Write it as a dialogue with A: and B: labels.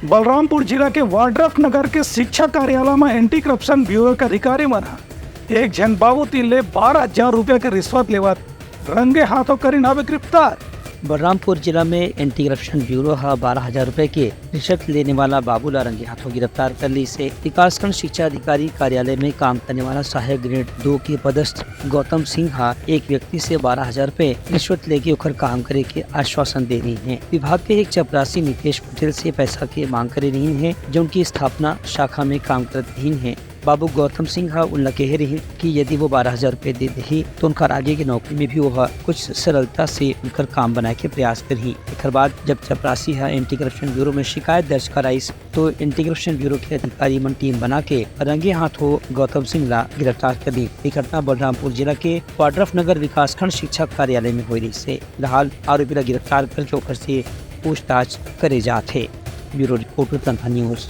A: बलरामपुर जिला के वाड्रफ नगर के शिक्षा कार्यालय में एंटी करप्शन ब्यूरो के अधिकारी मन एक जन बाबूती ले 12,000 रुपया के रिश्वत लेवत रंगे हाथों करी नावे गिरफ्तार।
B: बलरामपुर जिला में एंटी करप्शन ब्यूरो 12,000 रुपए के रिश्वत लेने वाला बाबूला रंगे हाथों गिरफ्तार कर ली। से विकासखंड शिक्षा अधिकारी कार्यालय में काम करने वाला सहायक ग्रेड 2 के पदस्थ गौतम सिंह एक व्यक्ति से 12,000 रुपए रिश्वत लेके उखर काम करे के आश्वासन दे रही हैं। विभाग के एक चपरासी नितेश पटेल से पैसा की मांग कर रही हैं, जो उनकी स्थापना शाखा में काम कर रही हैं। बाबू गौतम सिंह उनला कह रही कि यदि वो 12,000 रुपए दे दही तो उनका आगे की नौकरी में भी वह कुछ सरलता से उनकर काम बनाए के प्रयास करी। एक बाद जब चपरासी एंटी करप्शन ब्यूरो में शिकायत दर्ज कराई तो एंटी करप्शन ब्यूरो के अधिकारी मन टीम बना के रंगे हाथों गौतम सिंह ला गिरफ्तार कर दी। ये घटना बलरामपुर जिला के वाड्रफ नगर विकासखंड शिक्षा कार्यालय में हुई से फिलहाल आरोपी गिरफ्तार कर चौकर से पूछताछ करे जाते। ब्यूरो रिपोर्ट तनहा न्यूज।